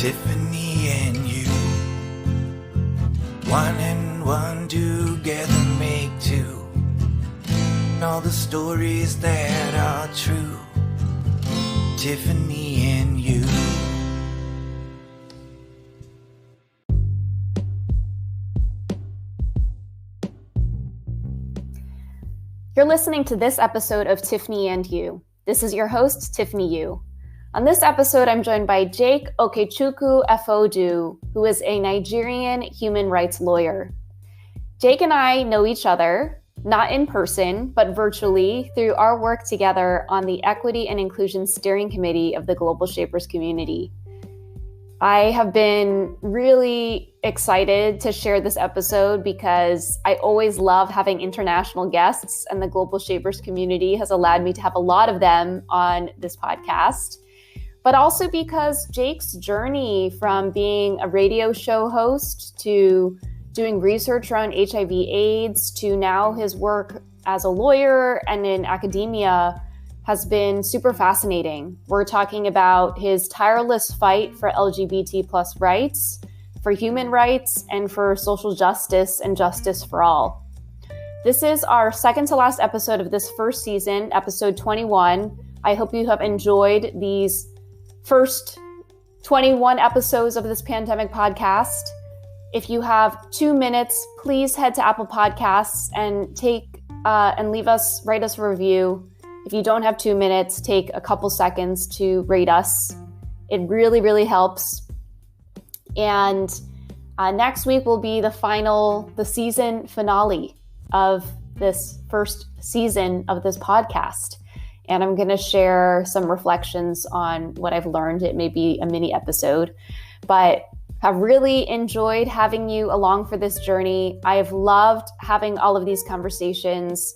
Tiffany and you. One and one together make two. All the stories that are true. Tiffany and you. You're listening to this episode of Tiffany and You. This is your host, Tiffany Yu. On this episode, I'm joined by Jake Okechukwu Effoduh, who is a Nigerian human rights lawyer. Jake and I know each other, not in person, but virtually through our work together on the Equity and Inclusion Steering Committee of the Global Shapers community. I have been really excited to share this episode because I always love having international guests, and the Global Shapers community has allowed me to have a lot of them on this podcast. But also because Jake's journey from being a radio show host to doing research around HIV/AIDS to now his work as a lawyer and in academia has been super fascinating. We're talking about his tireless fight for LGBT plus rights, for human rights, and for social justice and justice for all. This is our second to last episode of this first season, episode 21. I hope you have enjoyed these first 21 episodes of this pandemic podcast. If you have 2 minutes, please head to Apple Podcasts and write us a review. If you don't have 2 minutes, take a couple seconds to rate us. It really, really helps. And next week will be the season finale of this first season of this podcast. And I'm going to share some reflections on what I've learned. It may be a mini episode, but I've really enjoyed having you along for this journey. I have loved having all of these conversations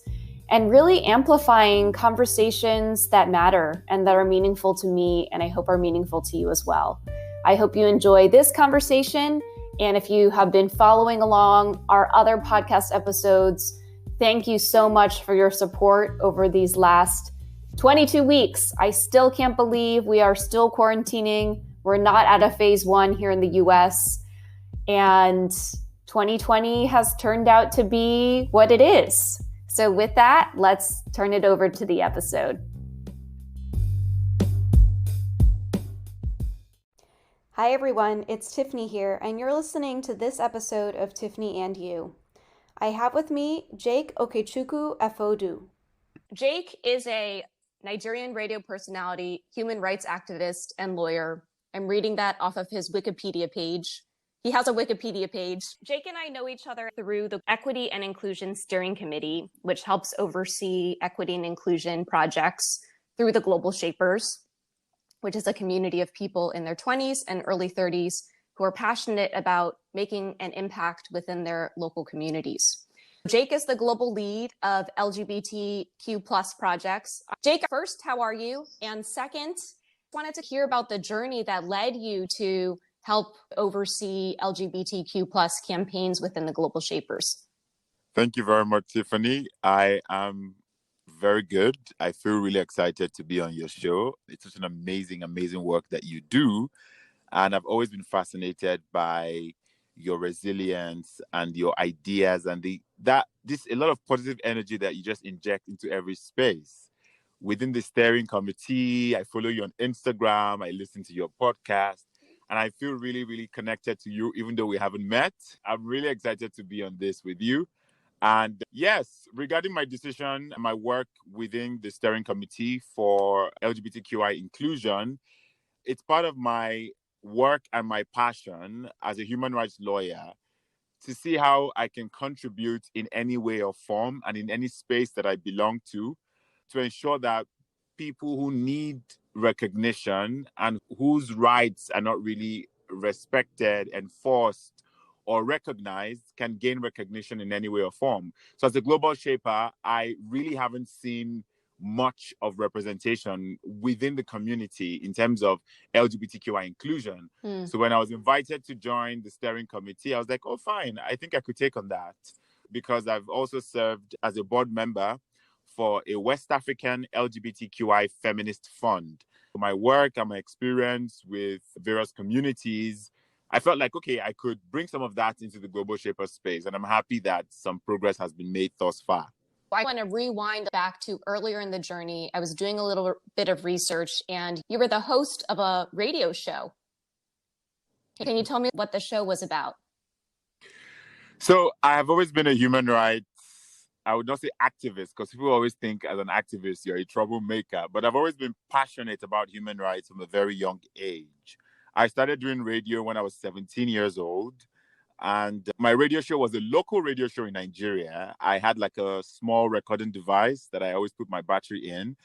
and really amplifying conversations that matter and that are meaningful to me, and I hope are meaningful to you as well. I hope you enjoy this conversation, and if you have been following along our other podcast episodes, thank you so much for your support over these last 22 weeks. I still can't believe we are still quarantining. We're not out of phase 1 here in the US, and 2020 has turned out to be what it is. So with that, let's turn it over to the episode. Hi everyone, it's Tiffany here, and you're listening to this episode of Tiffany and You. I have with me Jake Okechukwu Effoduh. Jake is a Nigerian radio personality, human rights activist, and lawyer. I'm reading that off of his Wikipedia page. He has a Wikipedia page. Jake and I know each other through the Equity and Inclusion Steering Committee, which helps oversee equity and inclusion projects through the Global Shapers, which is a community of people in their 20s and early 30s who are passionate about making an impact within their local communities. Jake is the global lead of LGBTQ plus projects. Jake, first, how are you? And second, wanted to hear about the journey that led you to help oversee LGBTQ plus campaigns within the Global Shapers. Thank you very much, Tiffany. I am very good. I feel really excited to be on your show. It's such an amazing, amazing work that you do. And I've always been fascinated by your resilience and your ideas and a lot of positive energy that you just inject into every space. Within the steering committee, I follow you on Instagram, I listen to your podcast, and I feel really, really connected to you, even though we haven't met. I'm really excited to be on this with you. And yes, regarding my decision, my work within the steering committee for LGBTQI inclusion, it's part of my work and my passion as a human rights lawyer to see how I can contribute in any way or form and in any space that I belong to ensure that people who need recognition and whose rights are not really respected, enforced, or recognized can gain recognition in any way or form. So as a global shaper, I really haven't seen much of representation within the community in terms of LGBTQI inclusion. So when I was invited to join the steering committee, I was like, oh, fine, I think I could take on that, because I've also served as a board member for a West African LGBTQI feminist fund, my work and my experience with various communities, I felt like, okay, I could bring some of that into the Global Shaper space. And I'm happy that some progress has been made thus far. I want to rewind back to earlier in the journey. I was doing a little bit of research, and you were the host of a radio show. Can you tell me what the show was about? So I have always been a human rights, I would not say activist, because people always think as an activist, you're a troublemaker. But I've always been passionate about human rights from a very young age. I started doing radio when I was 17 years old. And my radio show was a local radio show in Nigeria. I had like a small recording device that I always put my battery in.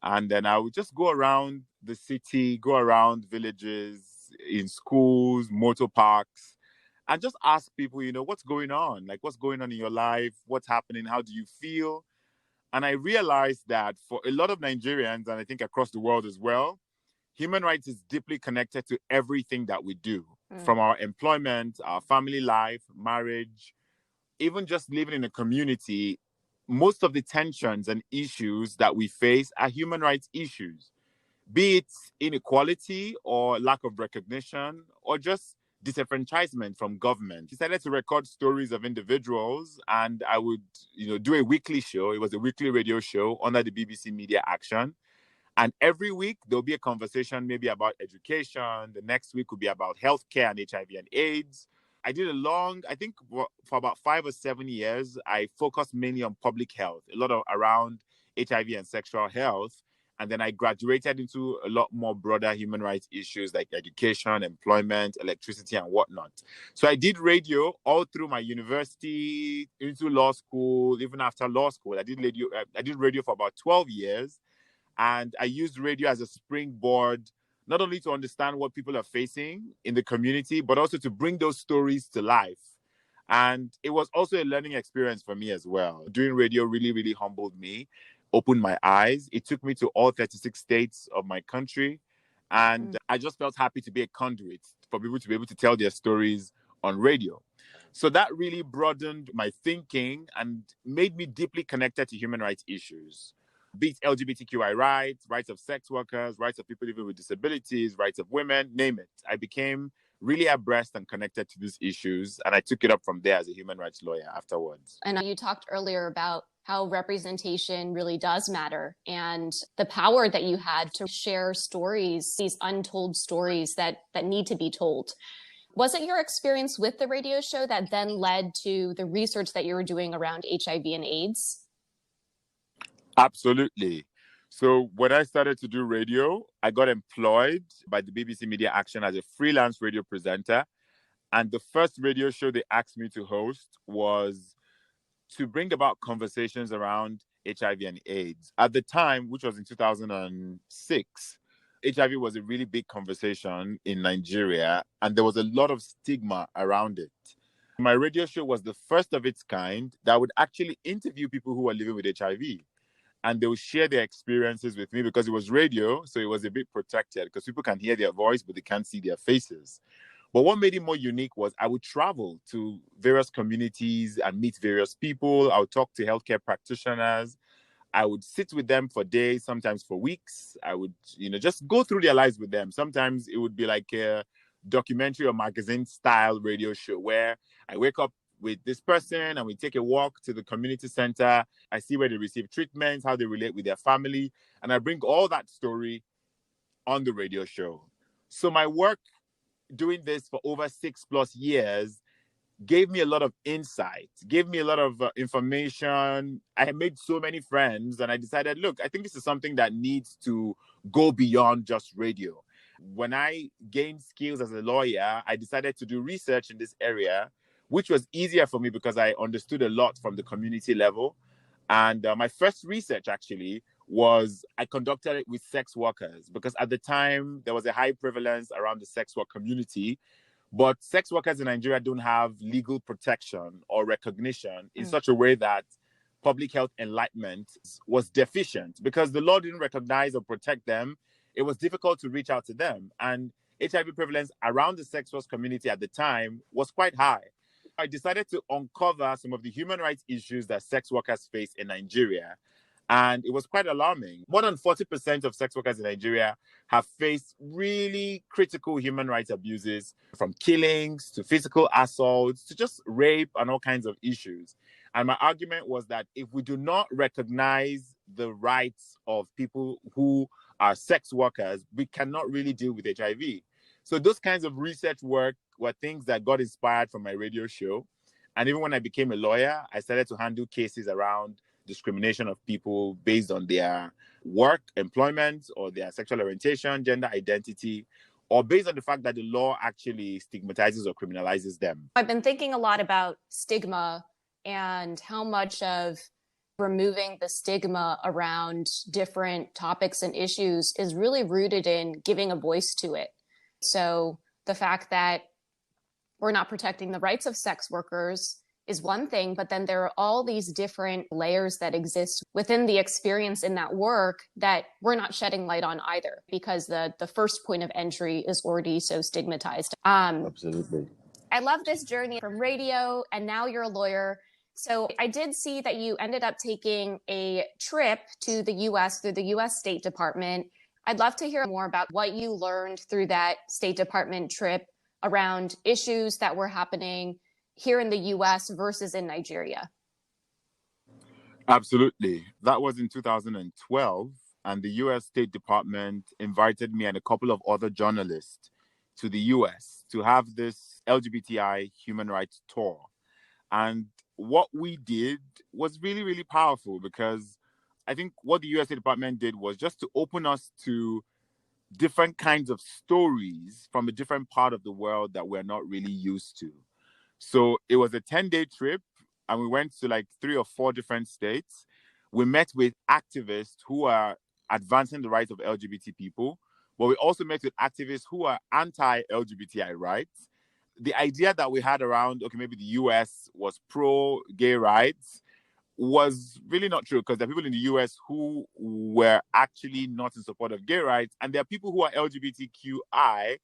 And then I would just go around the city, go around villages, in schools, motor parks, and just ask people, what's going on? Like, what's going on in your life? What's happening? How do you feel? And I realized that for a lot of Nigerians, and I think across the world as well, human rights is deeply connected to everything that we do, from our employment, our family life, marriage, even just living in a community. Most of the tensions and issues that we face are human rights issues, be it inequality or lack of recognition or just disenfranchisement from government. I decided to record stories of individuals, and I would, do a weekly show. It was a weekly radio show under the BBC Media Action. And every week, there'll be a conversation maybe about education. The next week will be about healthcare and HIV and AIDS. I did I think for about 5 or 7 years, I focused mainly on public health, a lot of around HIV and sexual health. And then I graduated into a lot more broader human rights issues like education, employment, electricity, and whatnot. So I did radio all through my university, into law school, even after law school. I did radio for about 12 years. And I used radio as a springboard, not only to understand what people are facing in the community, but also to bring those stories to life. And it was also a learning experience for me as well. Doing radio really, really humbled me, opened my eyes. It took me to all 36 states of my country. And I just felt happy to be a conduit for people to be able to tell their stories on radio. So that really broadened my thinking and made me deeply connected to human rights issues. Be it LGBTQI rights, rights of sex workers, rights of people living with disabilities, rights of women, name it. I became really abreast and connected to these issues, and I took it up from there as a human rights lawyer afterwards. And you talked earlier about how representation really does matter and the power that you had to share stories, these untold stories that need to be told. Was it your experience with the radio show that then led to the research that you were doing around HIV and AIDS? Absolutely. So when I started to do radio, I got employed by the BBC Media Action as a freelance radio presenter. And the first radio show they asked me to host was to bring about conversations around HIV and AIDS. At the time, which was in 2006, HIV was a really big conversation in Nigeria, and there was a lot of stigma around it. My radio show was the first of its kind that would actually interview people who were living with HIV. And they would share their experiences with me because it was radio, so it was a bit protected because people can hear their voice, but they can't see their faces. But what made it more unique was I would travel to various communities and meet various people. I would talk to healthcare practitioners. I would sit with them for days, sometimes for weeks. I would, just go through their lives with them. Sometimes it would be like a documentary or magazine style radio show where I wake up with this person and we take a walk to the community center. I see where they receive treatments, how they relate with their family, and I bring all that story on the radio show. So my work doing this for over 6+ years gave me a lot of insight, gave me a lot of information. I had made so many friends, and I decided, look, I think this is something that needs to go beyond just radio. When I gained skills as a lawyer, I decided to do research in this area, which was easier for me because I understood a lot from the community level. And my first research actually was I conducted it with sex workers because at the time there was a high prevalence around the sex work community, but sex workers in Nigeria don't have legal protection or recognition in such a way that public health enlightenment was deficient because the law didn't recognize or protect them. It was difficult to reach out to them. And HIV prevalence around the sex work community at the time was quite high. I decided to uncover some of the human rights issues that sex workers face in Nigeria. And it was quite alarming. More than 40% of sex workers in Nigeria have faced really critical human rights abuses, from killings to physical assaults to just rape and all kinds of issues. And my argument was that if we do not recognize the rights of people who are sex workers, we cannot really deal with HIV. So those kinds of research work were things that got inspired from my radio show. And even when I became a lawyer, I started to handle cases around discrimination of people based on their work, employment, or their sexual orientation, gender identity, or based on the fact that the law actually stigmatizes or criminalizes them. I've been thinking a lot about stigma and how much of removing the stigma around different topics and issues is really rooted in giving a voice to it. So the fact that we're not protecting the rights of sex workers is one thing, but then there are all these different layers that exist within the experience in that work that we're not shedding light on either, because the first point of entry is already so stigmatized. Absolutely. I love this journey from radio, and now you're a lawyer. So I did see that you ended up taking a trip to the US through the US State Department. I'd love to hear more about what you learned through that State Department trip around issues that were happening here in the US versus in Nigeria. Absolutely. That was in 2012, and the US State Department invited me and a couple of other journalists to the US to have this LGBTI human rights tour. And what we did was really, really powerful, because I think what the US State Department did was just to open us to different kinds of stories from a different part of the world that we're not really used to. So it was a 10-day trip, and we went to like 3 or 4 different states. We met with activists who are advancing the rights of LGBT people, but we also met with activists who are anti-LGBTI rights. The idea that we had around, okay, maybe the US was pro-gay rights was really not true, because there are people in the US who were actually not in support of gay rights, and there are people who are LGBTQI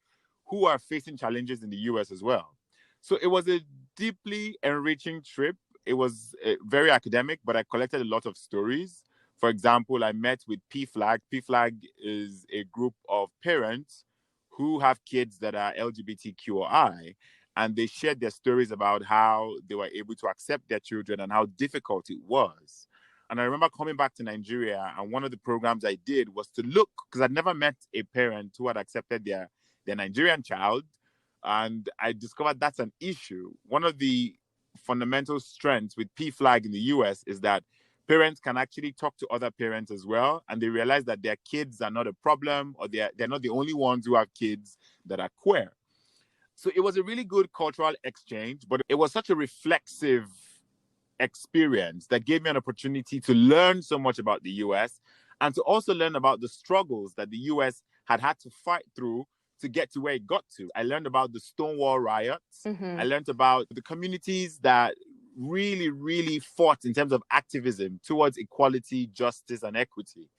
who are facing challenges in the US as well. So it was a deeply enriching trip. It was very academic, but I collected a lot of stories. For example, I met with PFLAG. PFLAG is a group of parents who have kids that are LGBTQI, and they shared their stories about how they were able to accept their children and how difficult it was. And I remember coming back to Nigeria, and one of the programs I did was to look, because I'd never met a parent who had accepted their Nigerian child. And I discovered that's an issue. One of the fundamental strengths with PFLAG in the US is that parents can actually talk to other parents as well, and they realize that their kids are not a problem, or they're not the only ones who have kids that are queer. So it was a really good cultural exchange, but it was such a reflexive experience that gave me an opportunity to learn so much about the US, and to also learn about the struggles that the US had to fight through to get to where it got to. I learned about the Stonewall riots. I learned about the communities that really, really fought in terms of activism towards equality, justice, and equity.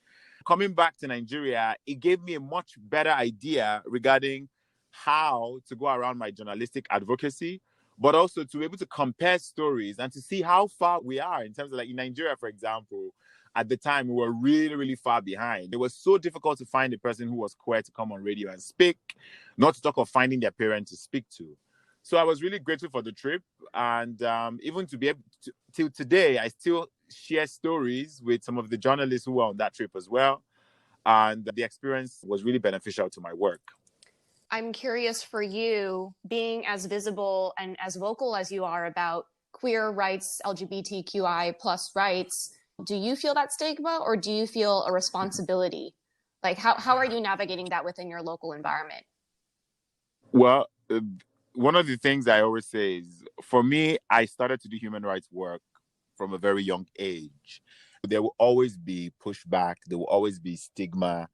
Coming back to Nigeria, it gave me a much better idea regarding how to go around my journalistic advocacy, but also to be able to compare stories and to see how far we are in terms of, like, in Nigeria, for example. At the time, we were really, really far behind. It was so difficult to find a person who was queer to come on radio and speak, not to talk of finding their parent to speak to. So I was really grateful for the trip. And even to be able to, till today, I still share stories with some of the journalists who were on that trip as well. And the experience was really beneficial to my work. I'm curious, for you, being as visible and as vocal as you are about queer rights, LGBTQI plus rights, do you feel that stigma, or do you feel a responsibility? Like, how are you navigating that within your local environment? Well, one of the things I always say is, for me, I started to do human rights work from a very young age. There will always be pushback. There will always be stigma.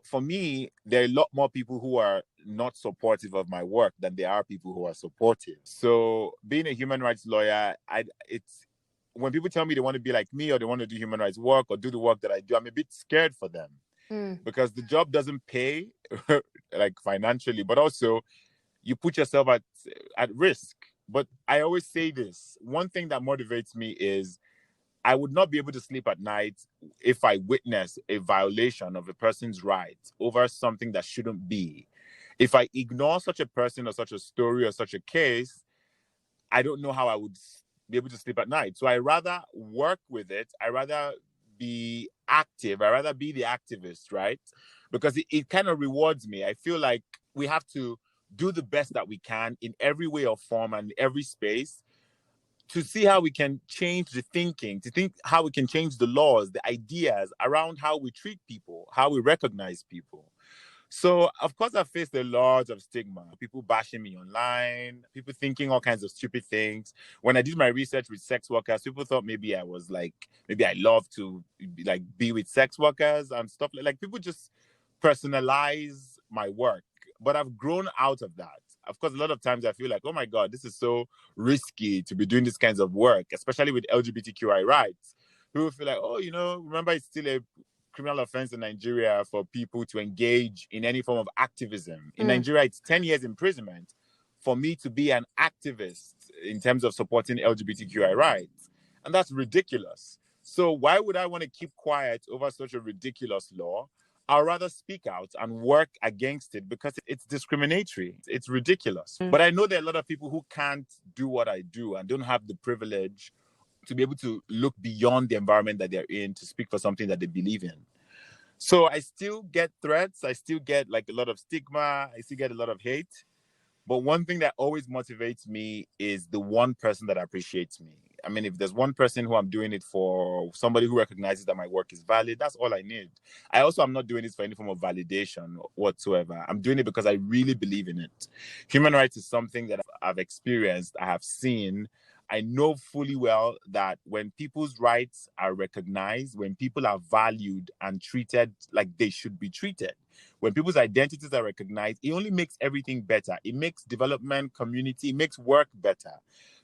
For me, there are a lot more people who are not supportive of my work than there are people who are supportive. So being a human rights lawyer, it's when people tell me they want to be like me, or they want to do human rights work or do the work that I do, I'm a bit scared for them because the job doesn't pay like financially, but also you put yourself at risk. But I always say this, one thing that motivates me is I would not be able to sleep at night if I witness a violation of a person's rights over something that shouldn't be. If I ignore such a person or such a story or such a case, I don't know how I would be able to sleep at night. So I rather work with it. I rather be active. I rather be the activist, right? Because it kind of rewards me. I feel like we have to do the best that we can in every way or form and every space to see how we can change the thinking, to think how we can change the laws, the ideas around how we treat people, how we recognize people. So, of course, I faced a lot of stigma. People bashing me online, people thinking all kinds of stupid things. When I did my research with sex workers, people thought maybe I was like, maybe I love to like be with sex workers and stuff like people just personalize my work. But I've grown out of that. Of course, a lot of times I feel like, oh my God, this is so risky to be doing this kinds of work, especially with LGBTQI rights. People feel like, oh, remember it's still a criminal offense in Nigeria for people to engage in any form of activism. In Nigeria, it's 10 years imprisonment for me to be an activist in terms of supporting LGBTQI rights. And that's ridiculous. So why would I want to keep quiet over such a ridiculous law? I'll rather speak out and work against it because it's discriminatory. It's ridiculous. But I know there are a lot of people who can't do what I do and don't have the privilege to be able to look beyond the environment that they're in to speak for something that they believe in. So I still get threats. I still get like a lot of stigma. I still get a lot of hate. But one thing that always motivates me is the one person that appreciates me. I mean, if there's one person who I'm doing it for, somebody who recognizes that my work is valid, that's all I need. I also am not doing this for any form of validation whatsoever. I'm doing it because I really believe in it. Human rights is something that I've experienced, I have seen. I know fully well that when people's rights are recognized, when people are valued and treated like they should be treated, when people's identities are recognized, it only makes everything better. It makes development, community, it makes work better.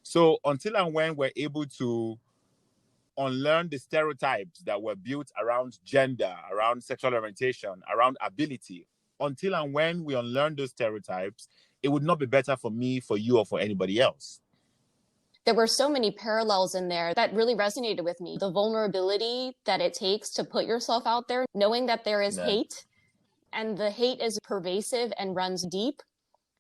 So until and when we're able to unlearn the stereotypes that were built around gender, around sexual orientation, around ability, until and when we unlearn those stereotypes, it would not be better for me, for you, or for anybody else. There were so many parallels in there that really resonated with me. The vulnerability that it takes to put yourself out there, knowing that there is hate, and the hate is pervasive and runs deep,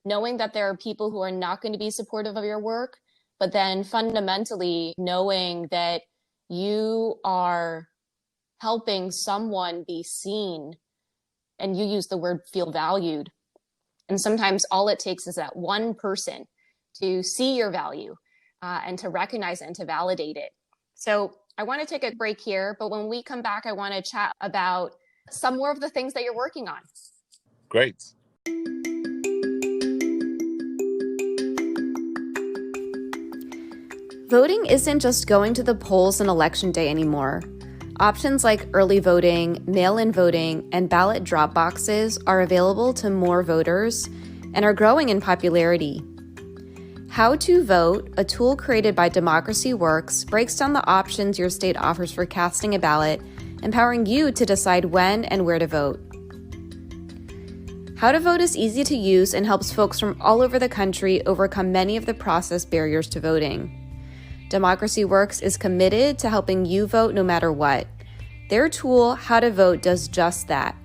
knowing that there are people who are not going to be supportive of your work, but then fundamentally knowing that you are helping someone be seen, and you use the word feel valued. And sometimes all it takes is that one person to see your value and to recognize it and to validate it. So I want to take a break here, but when we come back, I want to chat about some more of the things that you're working on. Great. Voting isn't just going to the polls on election day anymore. Options like early voting, mail-in voting, and ballot drop boxes are available to more voters and are growing in popularity. How to Vote, a tool created by Democracy Works, breaks down the options your state offers for casting a ballot, empowering you to decide when and where to vote. How to Vote is easy to use and helps folks from all over the country overcome many of the process barriers to voting. Democracy Works is committed to helping you vote no matter what. Their tool, How to Vote, does just that.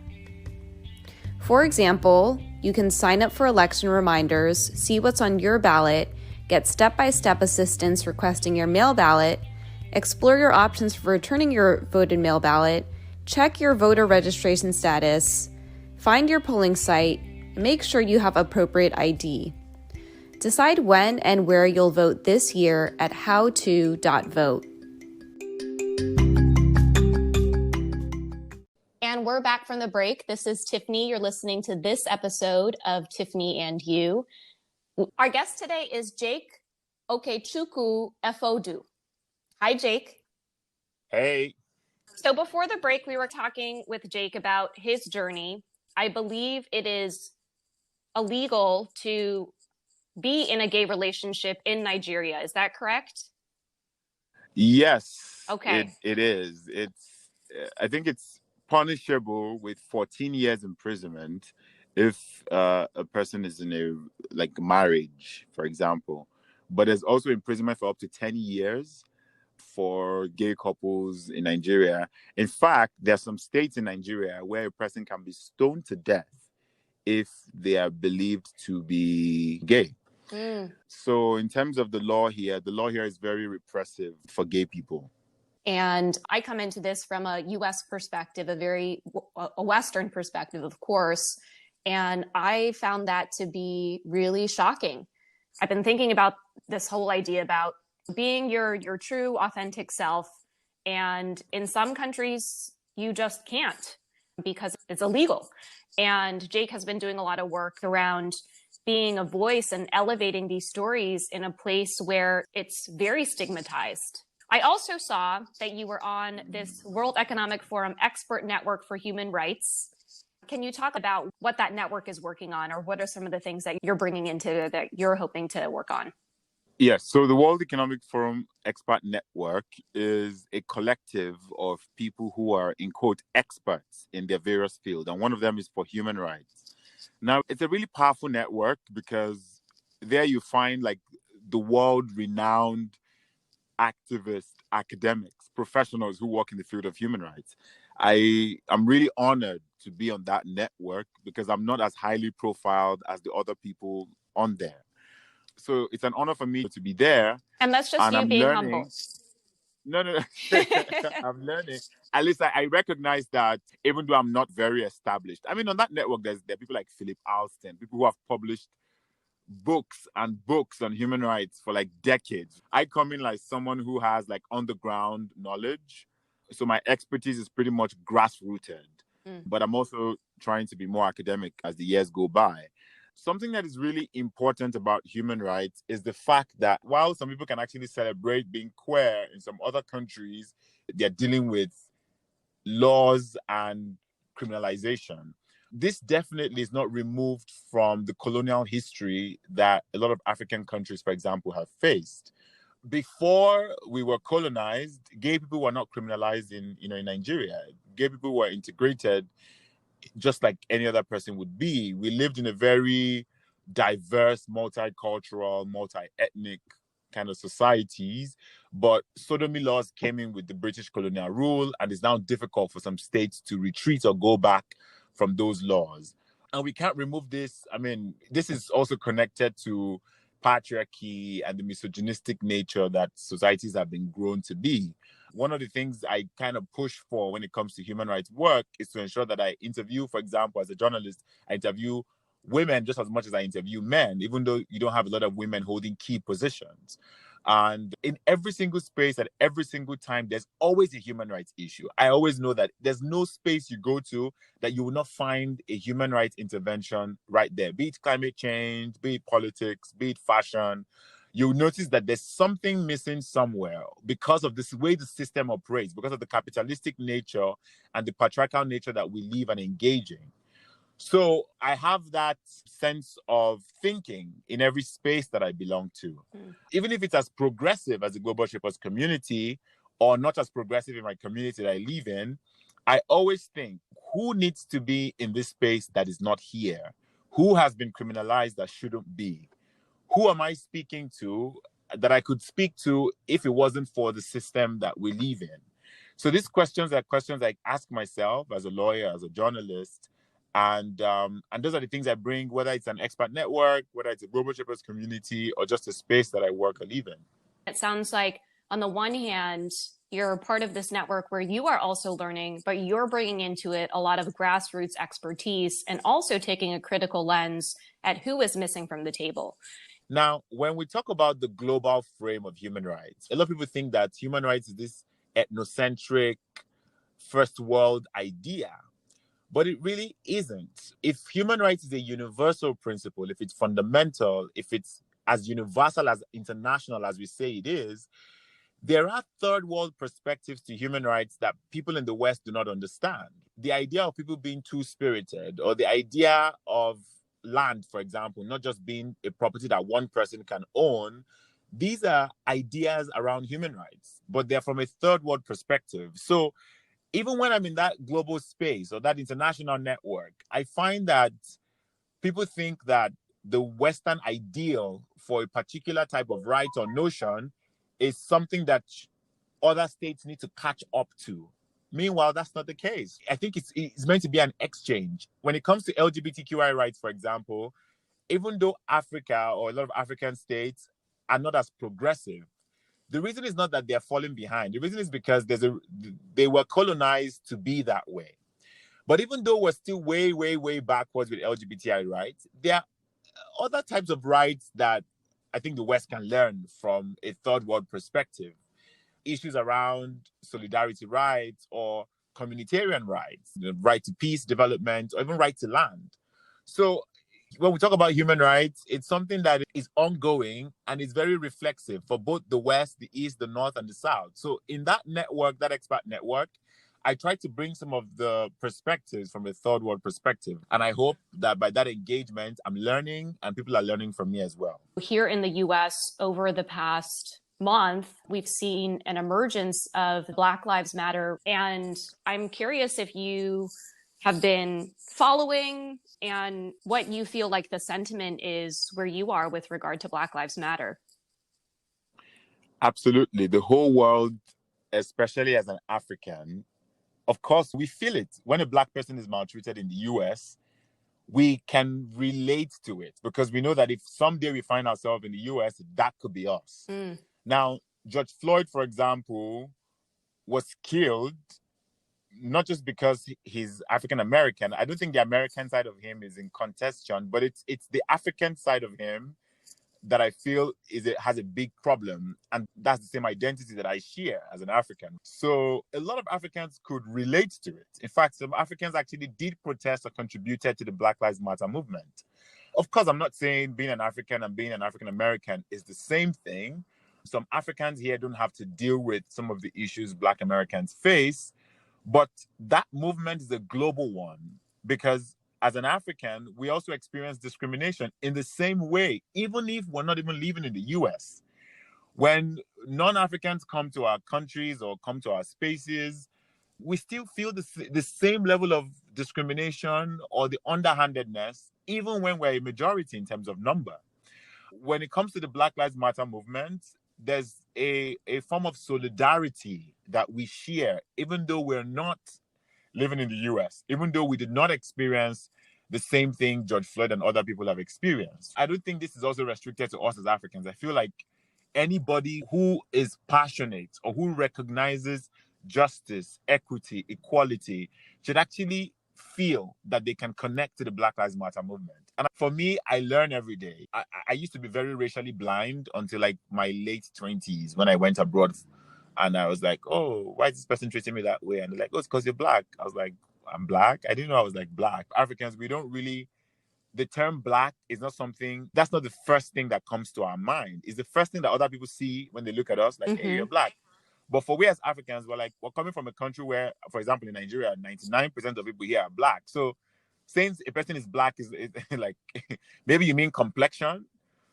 For example, you can sign up for election reminders, see what's on your ballot, get step-by-step assistance requesting your mail ballot, explore your options for returning your voted mail ballot, check your voter registration status, find your polling site, and make sure you have appropriate ID. Decide when and where you'll vote this year at howto.vote. And we're back from the break. This is Tiffany. You're listening to this episode of Tiffany and You. Our guest today is Jake Okechukwu Effoduh. Hi, Jake. Hey. So before the break, we were talking with Jake about his journey. I believe it is illegal to be in a gay relationship in Nigeria. Is that correct? Yes. Okay. It is. I think it's punishable with 14 years imprisonment if a person is in a marriage, for example. But there's also imprisonment for up to 10 years. for gay couples in Nigeria. In fact, there are some states in Nigeria where a person can be stoned to death if they are believed to be gay. So in terms of the law here is very repressive for gay people. And I come into this from a US perspective, a Western perspective, of course. And I found that to be really shocking. I've been thinking about this whole idea about being your true, authentic self. And in some countries, you just can't because it's illegal. And Jake has been doing a lot of work around being a voice and elevating these stories in a place where it's very stigmatized. I also saw that you were on this World Economic Forum Expert Network for Human Rights. Can you talk about what that network is working on, or what are some of the things that you're bringing into that you're hoping to work on? Yes, so the World Economic Forum Expat Network is a collective of people who are, in quote, experts in their various fields, and one of them is for human rights. Now, it's a really powerful network because there you find like the world-renowned activists, academics, professionals who work in the field of human rights. I am really honored to be on that network because I'm not as highly profiled as the other people on there. So it's an honor for me to be there. And that's just you being humble. No. I'm learning. At least I recognize that even though I'm not very established. I mean, on that network, there are people like Philip Alston, people who have published books and books on human rights for like decades. I come in like someone who has like on-the-ground knowledge. So my expertise is pretty much grassrooted. But I'm also trying to be more academic as the years go by. Something that is really important about human rights is the fact that while some people can actually celebrate being queer in some other countries, they're dealing with laws and criminalization. This definitely is not removed from the colonial history that a lot of African countries, for example, have faced. Before we were colonized, gay people were not criminalized in Nigeria. Gay people were integrated just like any other person would be. We lived in a very diverse, multicultural, multi-ethnic kind of societies, but sodomy laws came in with the British colonial rule, and it's now difficult for some states to retreat or go back from those laws. And we can't remove this. I mean, this is also connected to patriarchy and the misogynistic nature that societies have been grown to be. One of the things I kind of push for when it comes to human rights work is to ensure that I interview, for example, as a journalist, I interview women just as much as I interview men, even though you don't have a lot of women holding key positions. And in every single space at every single time, there's always a human rights issue. I always know that there's no space you go to that you will not find a human rights intervention right there, be it climate change, be it politics, be it fashion. You'll notice that there's something missing somewhere because of this way the system operates, because of the capitalistic nature and the patriarchal nature that we live and engage in. So I have that sense of thinking in every space that I belong to. Even if it's as progressive as the Global Shapers community or not as progressive in my community that I live in, I always think, who needs to be in this space that is not here? Who has been criminalized that shouldn't be? Who am I speaking to that I could speak to if it wasn't for the system that we live in? So these questions are questions I ask myself as a lawyer, as a journalist. And those are the things I bring, whether it's an expat network, whether it's a Global Shapers community, or just a space that I work or live in. It sounds like, on the one hand, you're part of this network where you are also learning, but you're bringing into it a lot of grassroots expertise and also taking a critical lens at who is missing from the table. Now, when we talk about the global frame of human rights, a lot of people think that human rights is this ethnocentric, first world idea. But it really isn't. If human rights is a universal principle, if it's fundamental, if it's as universal as international as we say it is, there are third world perspectives to human rights that people in the West do not understand. The idea of people being two-spirited, or the idea of land, for example, not just being a property that one person can own, these are ideas around human rights, but they're from a third world perspective. So even when I'm in that global space or that international network, I find that people think that the Western ideal for a particular type of right or notion is something that other states need to catch up to. Meanwhile, that's not the case. I think it's meant to be an exchange. When it comes to LGBTQI rights, for example, even though Africa or a lot of African states are not as progressive, the reason is not that they're falling behind. The reason is because they were colonized to be that way. But even though we're still way, way, way backwards with LGBTI rights, there are other types of rights that I think the West can learn from a third world perspective. Issues around solidarity rights or communitarian rights, the right to peace, development, or even right to land. So when we talk about human rights, it's something that is ongoing and is very reflexive for both the West, the East, the North, and the South. So in that network, that expat network, I try to bring some of the perspectives from a third world perspective. And I hope that by that engagement, I'm learning and people are learning from me as well. Here in the US, over the past month, we've seen an emergence of Black Lives Matter. And I'm curious if you have been following and what you feel like the sentiment is where you are with regard to Black Lives Matter. Absolutely. The whole world, especially as an African, of course, we feel it. When a Black person is maltreated in the US, we can relate to it because we know that if someday we find ourselves in the US, that could be us. Now, George Floyd, for example, was killed not just because he's African American. I don't think the American side of him is in contention, but it's the African side of him that I feel has a big problem. And that's the same identity that I share as an African. So a lot of Africans could relate to it. In fact, some Africans actually did protest or contributed to the Black Lives Matter movement. Of course, I'm not saying being an African and being an African American is the same thing. Some Africans here don't have to deal with some of the issues Black Americans face, but that movement is a global one because as an African, we also experience discrimination in the same way, even if we're not even living in the US. When non-Africans come to our countries or come to our spaces, we still feel the same level of discrimination or the underhandedness, even when we're a majority in terms of number. When it comes to the Black Lives Matter movement, there's a form of solidarity that we share, even though we're not living in the US, even though we did not experience the same thing George Floyd and other people have experienced. I don't think this is also restricted to us as Africans. I feel like anybody who is passionate or who recognizes justice, equity, equality should actually feel that they can connect to the Black Lives Matter movement. And for me, I learn every day. I used to be very racially blind until like my late 20s when I went abroad. And I was like, oh, why is this person treating me that way? And they're like, oh, it's because you're Black. I was like, I'm Black? I didn't know I was like Black. Africans, we don't really, the term Black is not something, that's not the first thing that comes to our mind. It's the first thing that other people see when they look at us, like, hey, you're Black. But for we as Africans, we're coming from a country where, for example, in Nigeria, 99% of people here are Black. So since a person is Black is like, maybe you mean complexion.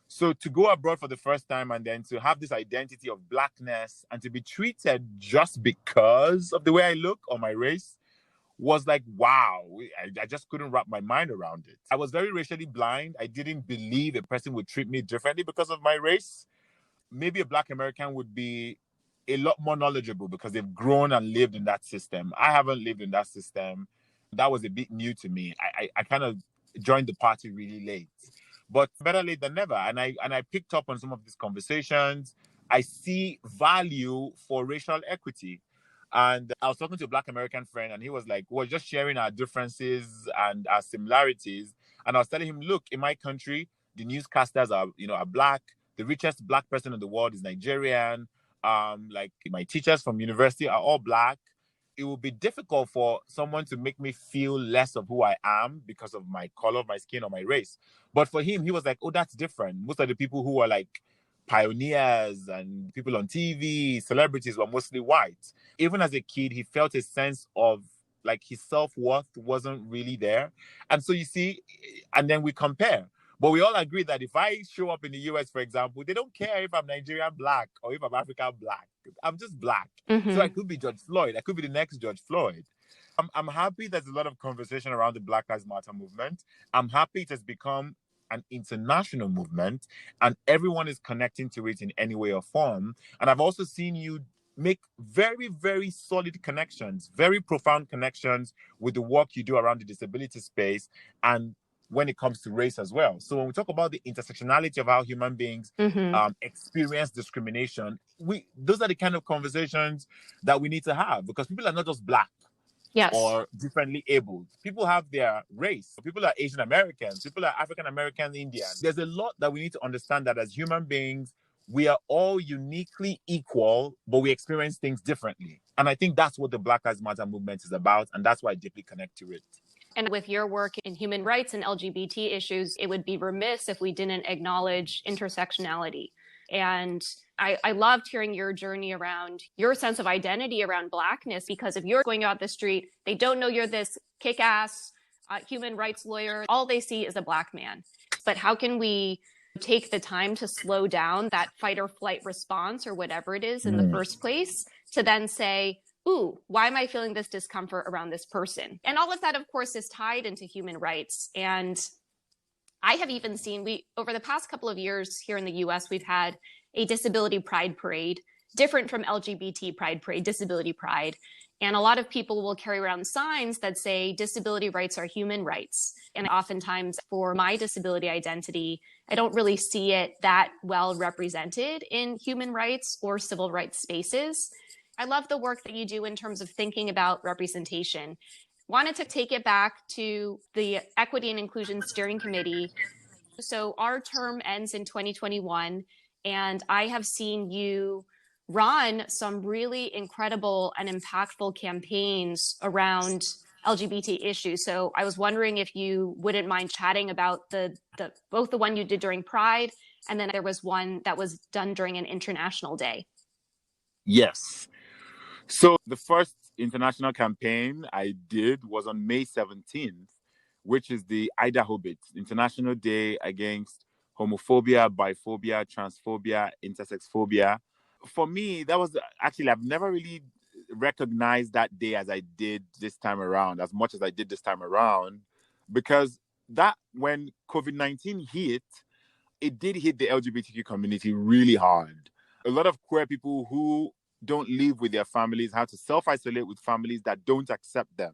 So to go abroad for the first time and then to have this identity of Blackness and to be treated just because of the way I look or my race was like, wow, I just couldn't wrap my mind around it. I was very racially blind. I didn't believe a person would treat me differently because of my race. Maybe a Black American would be a lot more knowledgeable because they've grown and lived in that system. I haven't lived in that system. That was a bit new to me. I kind of joined the party really late. But better late than never. And I picked up on some of these conversations. I see value for racial equity. And I was talking to a Black American friend, and he was like, we're just sharing our differences and our similarities. And I was telling him, look, in my country, the newscasters are Black. The richest Black person in the world is Nigerian. Like my teachers from university are all Black. It would be difficult for someone to make me feel less of who I am because of my color of my skin or my race. But for him, he was like, oh, that's different. Most of the people who are like pioneers and people on TV, celebrities were mostly white. Even as a kid, he felt a sense of like his self-worth wasn't really there. And so you see, and then we compare. But we all agree that if I show up in the US, for example, they don't care if I'm Nigerian Black or if I'm African Black. I'm just Black. So I could be George Floyd. I could be the next George Floyd. I'm happy there's a lot of conversation around the Black Lives Matter movement. I'm happy it has become an international movement and everyone is connecting to it in any way or form. And I've also seen you make very, very solid connections, very profound connections with the work you do around the disability space and when it comes to race as well. So when we talk about the intersectionality of how human beings experience discrimination, those are the kind of conversations that we need to have, because people are not just Black. Yes. Or differently abled. People have their race. People are Asian Americans. People are African American, Indian. There's a lot that we need to understand, that as human beings, we are all uniquely equal, but we experience things differently. And I think that's what the Black Lives Matter movement is about. And that's why I deeply connect to it. And with your work in human rights and LGBT issues, it would be remiss if we didn't acknowledge intersectionality. And I loved hearing your journey around your sense of identity around Blackness, because if you're going out the street, they don't know you're this kick-ass human rights lawyer. All they see is a Black man. But how can we take the time to slow down that fight or flight response, or whatever it is in the first place, to then say, ooh, why am I feeling this discomfort around this person? And all of that, of course, is tied into human rights. And I have even seen, over the past couple of years here in the US, we've had a disability pride parade, different from LGBT pride parade, disability pride. And a lot of people will carry around signs that say disability rights are human rights. And oftentimes for my disability identity, I don't really see it that well represented in human rights or civil rights spaces. I love the work that you do in terms of thinking about representation. Wanted to take it back to the Equity and Inclusion Steering Committee. So our term ends in 2021, and I have seen you run some really incredible and impactful campaigns around LGBT issues. So I was wondering if you wouldn't mind chatting about both the one you did during Pride, and then there was one that was done during an international day. Yes. So the first international campaign I did was on May 17th, which is the Idaho Bit, International Day Against Homophobia, Biphobia, Transphobia, Intersex Phobia. For me, that was actually, I've never really recognized that day as I did this time around, as much as I did this time around, because that when COVID-19 hit, it did hit the LGBTQ community really hard. A lot of queer people who don't live with their families had to self-isolate with families that don't accept them.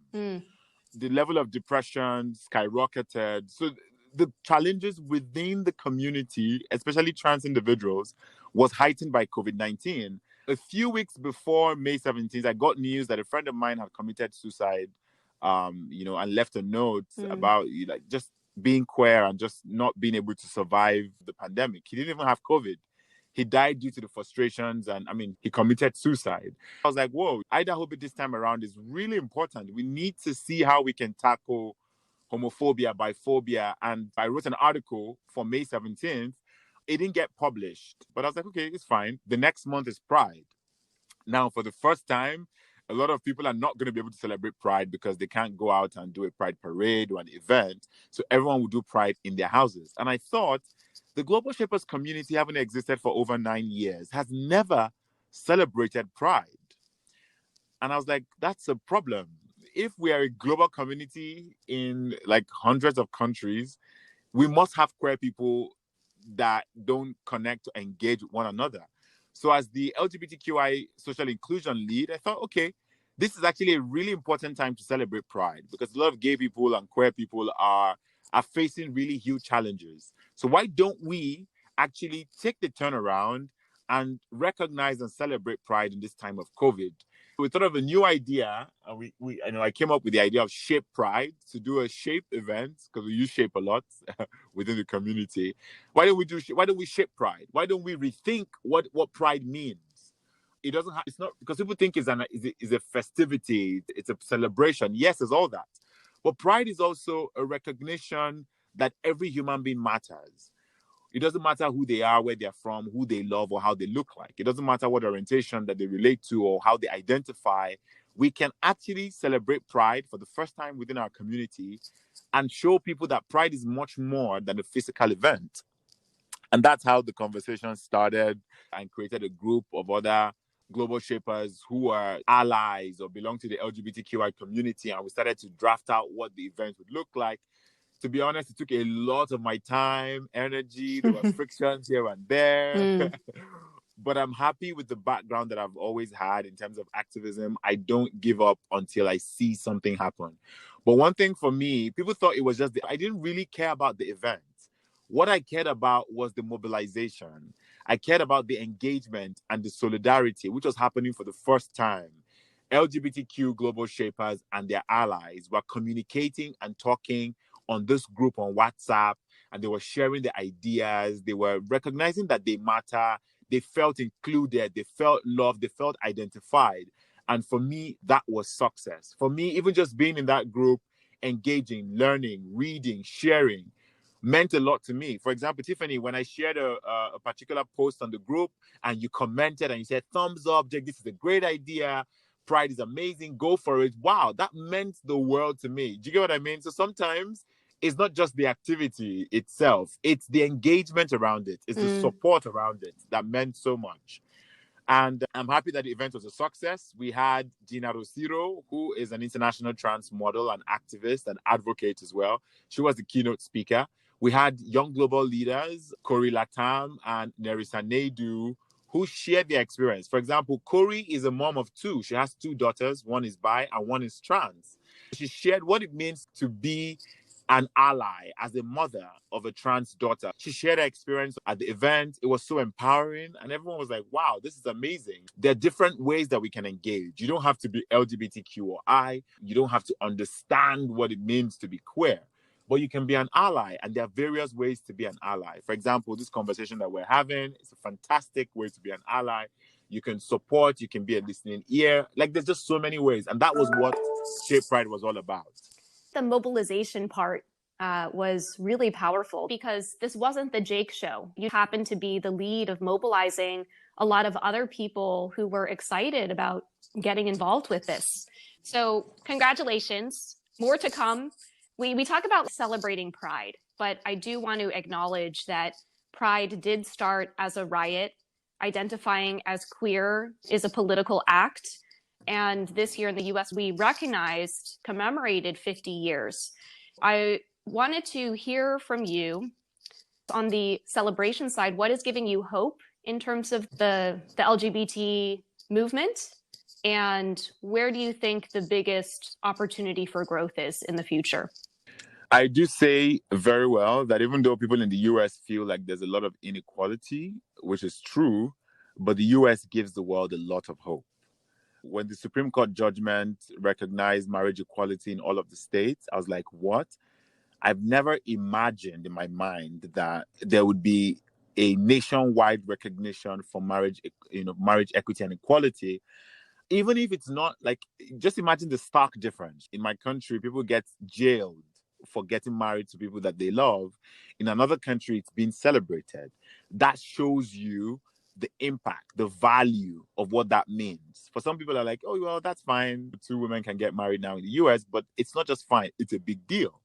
The level of depression skyrocketed. So the challenges within the community, especially trans individuals, was heightened by COVID-19. A few weeks before May 17th, I got news that a friend of mine had committed suicide, and left a note about just being queer and just not being able to survive the pandemic. He didn't even have COVID. He died due to the frustrations, and he committed suicide. I was like, whoa, Idaho Bit this time around is really important. We need to see how we can tackle homophobia, biphobia. And I wrote an article for May 17th. It didn't get published, but I was like, okay, it's fine. The next month is Pride. Now, for the first time, a lot of people are not going to be able to celebrate Pride because they can't go out and do a Pride parade or an event. So everyone will do Pride in their houses. And I thought, the Global Shapers community, having existed for over 9 years, has never celebrated Pride. And I was like, that's a problem. If we are a global community in hundreds of countries, we must have queer people that don't connect or engage with one another. So as the LGBTQI social inclusion lead, I thought, okay, this is actually a really important time to celebrate Pride, because a lot of gay people and queer people are facing really huge challenges. So why don't we actually take the turnaround and recognize and celebrate Pride in this time of COVID? We thought of a new idea, and I came up with the idea of Shape Pride, to do a Shape event, because we use Shape a lot within the community. Why don't we Shape Pride? Why don't we rethink what Pride means? It doesn't have, it's not, because people think it's a festivity, it's a celebration. Yes, it's all that. But Pride is also a recognition that every human being matters. It doesn't matter who they are, where they're from, who they love, or how they look like. It doesn't matter what orientation that they relate to or how they identify. We can actually celebrate Pride for the first time within our community and show people that Pride is much more than a physical event. And that's how the conversation started, and created a group of other global shapers who are allies or belong to the LGBTQI community. And we started to draft out what the event would look like. To be honest, it took a lot of my time, energy. There were frictions here and there. but I'm happy with the background that I've always had in terms of activism. I don't give up until I see something happen. But one thing for me, people thought it was just, I didn't really care about the event. What I cared about was the mobilization. I cared about the engagement and the solidarity, which was happening for the first time. LGBTQ global shapers and their allies were communicating and talking on this group on WhatsApp, and they were sharing their ideas. They were recognizing that they matter. They felt included. They felt loved. They felt identified. And for me, that was success. For me, even just being in that group, engaging, learning, reading, sharing, meant a lot to me. For example, Tiffany, when I shared a particular post on the group and you commented and you said, thumbs up, Jake, this is a great idea. Pride is amazing. Go for it. Wow, that meant the world to me. Do you get what I mean? So sometimes it's not just the activity itself. It's the engagement around it. It's the support around it that meant so much. And I'm happy that the event was a success. We had Gina Rosiro, who is an international trans model and activist and advocate as well. She was the keynote speaker. We had young global leaders, Corey Latam and Nerissa Naidu, who shared their experience. For example, Corey is a mom of two. She has two daughters. One is bi and one is trans. She shared what it means to be an ally as a mother of a trans daughter. She shared her experience at the event. It was so empowering, and everyone was like, wow, this is amazing. There are different ways that we can engage. You don't have to be LGBTQI. You don't have to understand what it means to be queer, but you can be an ally, and there are various ways to be an ally. For example, this conversation that we're having is a fantastic way to be an ally. You can support, you can be a listening ear. Like, there's just so many ways, and that was what Shape Pride was all about. The mobilization part was really powerful because this wasn't the Jake show. You happened to be the lead of mobilizing a lot of other people who were excited about getting involved with this. So congratulations, more to come. We talk about celebrating Pride, but I do want to acknowledge that Pride did start as a riot. Identifying as queer is a political act. And this year in the US, we commemorated 50 years. I wanted to hear from you on the celebration side. What is giving you hope in terms of the LGBT movement? And where do you think the biggest opportunity for growth is in the future? I do say very well that even though people in the US feel like there's a lot of inequality, which is true, but the US gives the world a lot of hope. When the Supreme Court judgment recognized marriage equality in all of the states, I was like, what? I've never imagined in my mind that there would be a nationwide recognition for marriage equity and equality. Even if it's not like, just imagine the stark difference. In my country, people get jailed for getting married to people that they love. In another country, it's being celebrated. That shows you the impact, the value of what that means. For some people are like, oh, well, that's fine. Two women can get married now in the US, but it's not just fine. It's a big deal.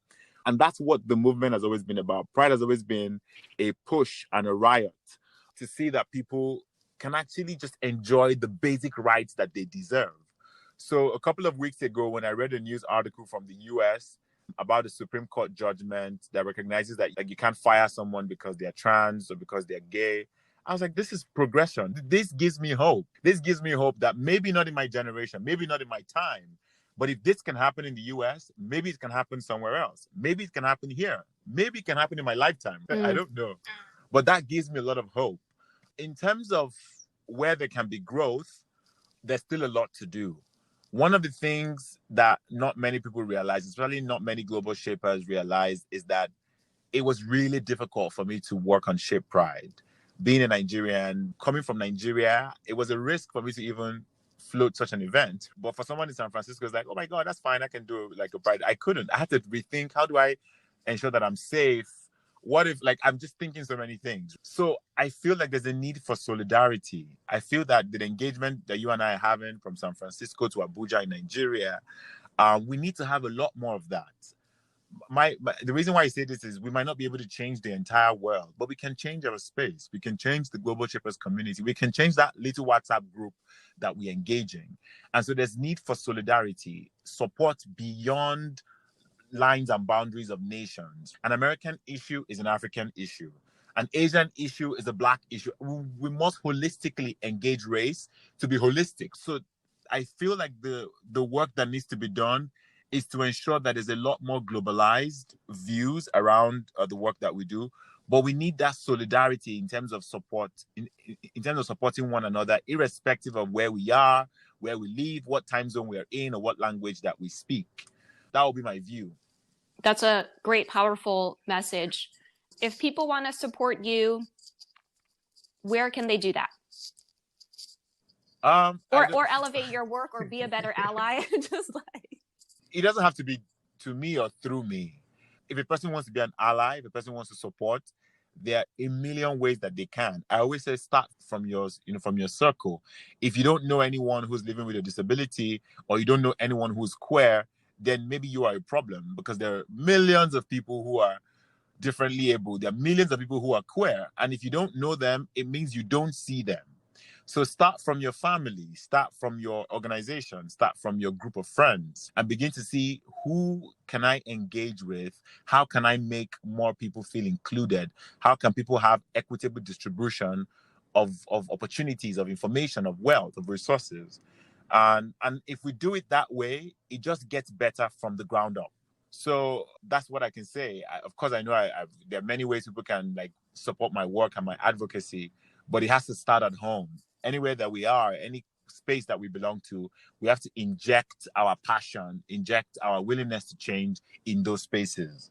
And that's what the movement has always been about. Pride has always been a push and a riot to see that people can actually just enjoy the basic rights that they deserve. So a couple of weeks ago, when I read a news article from the US about the Supreme Court judgment that recognizes that you can't fire someone because they're trans or because they're gay, I was like, this is progression. This gives me hope. This gives me hope that maybe not in my generation, maybe not in my time, but if this can happen in the US, maybe it can happen somewhere else. Maybe it can happen here. Maybe it can happen in my lifetime. I don't know. But that gives me a lot of hope. In terms of where there can be growth, there's still a lot to do. One of the things that not many people realize, especially not many global shapers realize, is that it was really difficult for me to work on Shape Pride. Being a Nigerian, coming from Nigeria, it was a risk for me to even float such an event. But for someone in San Francisco, it's like, oh my God, that's fine. I can do like a Pride. I couldn't. I had to rethink, how do I ensure that I'm safe? What if, like, I'm just thinking so many things. So I feel like there's a need for solidarity. I feel that the engagement that you and I are having from San Francisco to Abuja in Nigeria, we need to have a lot more of that. The reason why I say this is we might not be able to change the entire world, but we can change our space. We can change the Global Shapers community. We can change that little WhatsApp group that we engage in. And so there's need for solidarity, support beyond lines and boundaries of nations. An American issue is an African issue. An Asian issue is a Black issue. We must holistically engage race to be holistic. So I feel like the work that needs to be done is to ensure that there's a lot more globalized views around the work that we do. But we need that solidarity in terms of support, in terms of supporting one another, irrespective of where we are, where we live, what time zone we're in, or what language that we speak. That will be my view. That's a great, powerful message. If people want to support you, where can they do that? Or elevate your work or be a better ally. Just like, it doesn't have to be to me or through me. If a person wants to be an ally, if a person wants to support, there are a million ways that they can. I always say start from yours, from your circle. If you don't know anyone who's living with a disability, or you don't know anyone who's queer, then maybe you are a problem, because there are millions of people who are differently able. There are millions of people who are queer. And if you don't know them, it means you don't see them. So start from your family, start from your organization, start from your group of friends, and begin to see, who can I engage with? How can I make more people feel included? How can people have equitable distribution of opportunities, of information, of wealth, of resources? And if we do it that way, it just gets better from the ground up. So that's what I can say. Of course, I know there are many ways people can support my work and my advocacy, but it has to start at home. Anywhere that we are, any space that we belong to, we have to inject our passion, inject our willingness to change in those spaces.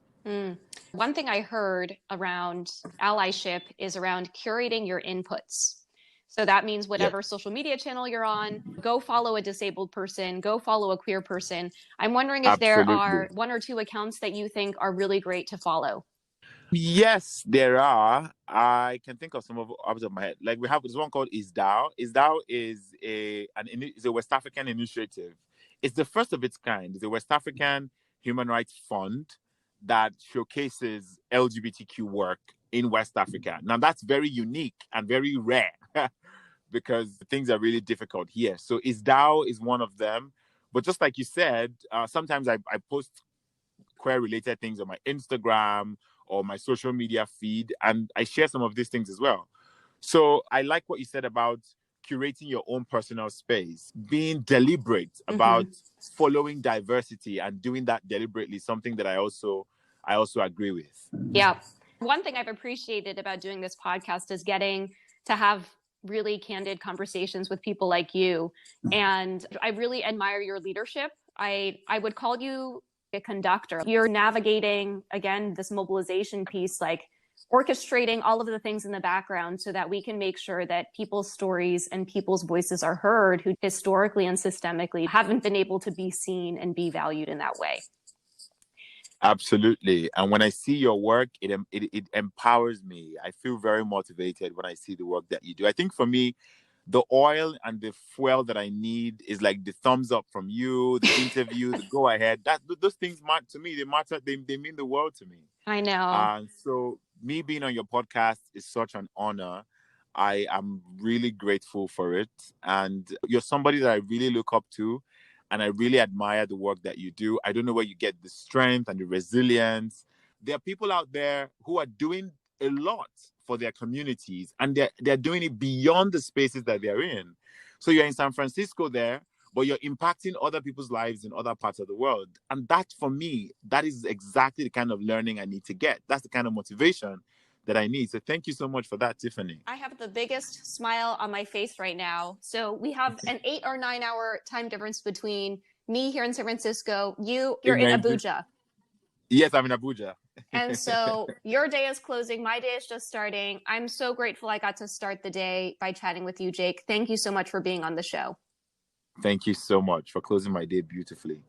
One thing I heard around allyship is around curating your inputs. So that means whatever social media channel you're on, go follow a disabled person, go follow a queer person. I'm wondering if there are one or two accounts that you think are really great to follow. Yes, there are. I can think of some of off the top of my head. Like, we have this one called ISDAO. ISDAO is a West African initiative. It's the first of its kind. It's a West African human rights fund that showcases LGBTQ work in West Africa. Now, that's very unique and very rare because things are really difficult here. So ISDAO is one of them. But just like you said, sometimes I post queer-related things on my Instagram or my social media feed, and I share some of these things as well. So I like what you said about curating your own personal space, being deliberate about following diversity and doing that deliberately, something that I also agree with. Yeah. One thing I've appreciated about doing this podcast is getting to have really candid conversations with people like you. And I really admire your leadership. I would call you a conductor. You're navigating, again, this mobilization piece, like orchestrating all of the things in the background so that we can make sure that people's stories and people's voices are heard who historically and systemically haven't been able to be seen and be valued in that way. Absolutely. And when I see your work, it empowers me. I feel very motivated when I see the work that you do. I think for me, the oil and the fuel that I need is like the thumbs up from you, the interview, the go ahead. Those things matter to me. They matter. They mean the world to me. I know. And so me being on your podcast is such an honor. I am really grateful for it. And you're somebody that I really look up to, and I really admire the work that you do. I don't know where you get the strength and the resilience. There are people out there who are doing a lot for their communities, and they're doing it beyond the spaces that they're in. So you're in San Francisco there, but you're impacting other people's lives in other parts of the world. And that, for me, that is exactly the kind of learning I need to get. That's the kind of motivation that I need. So thank you so much for that, Tiffany. I have the biggest smile on my face right now. So we have an 8 or 9 hour time difference between me here in San Francisco. You're in Abuja. Yes, I'm in Abuja. And so your day is closing. My day is just starting. I'm so grateful I got to start the day by chatting with you, Jake. Thank you so much for being on the show. Thank you so much for closing my day beautifully.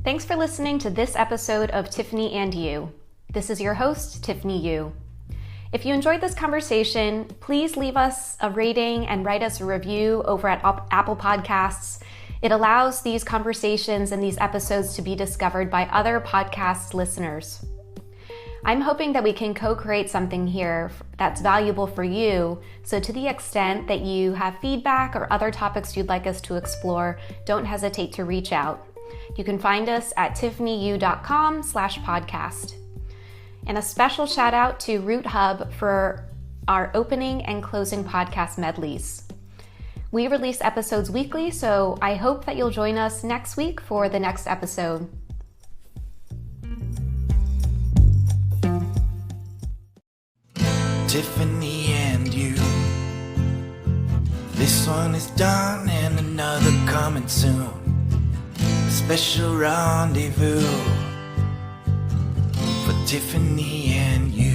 Thanks for listening to this episode of Tiffany and You. This is your host, Tiffany Yu. If you enjoyed this conversation, please leave us a rating and write us a review over at Apple Podcasts. It allows these conversations and these episodes to be discovered by other podcast listeners. I'm hoping that we can co-create something here that's valuable for you. So to the extent that you have feedback or other topics you'd like us to explore, don't hesitate to reach out. You can find us at tiffanyyu.com/podcast. And a special shout out to Root Hub for our opening and closing podcast medleys. We release episodes weekly, so I hope that you'll join us next week for the next episode. Tiffany and you. This one is done and another coming soon. A special rendezvous for Tiffany and you.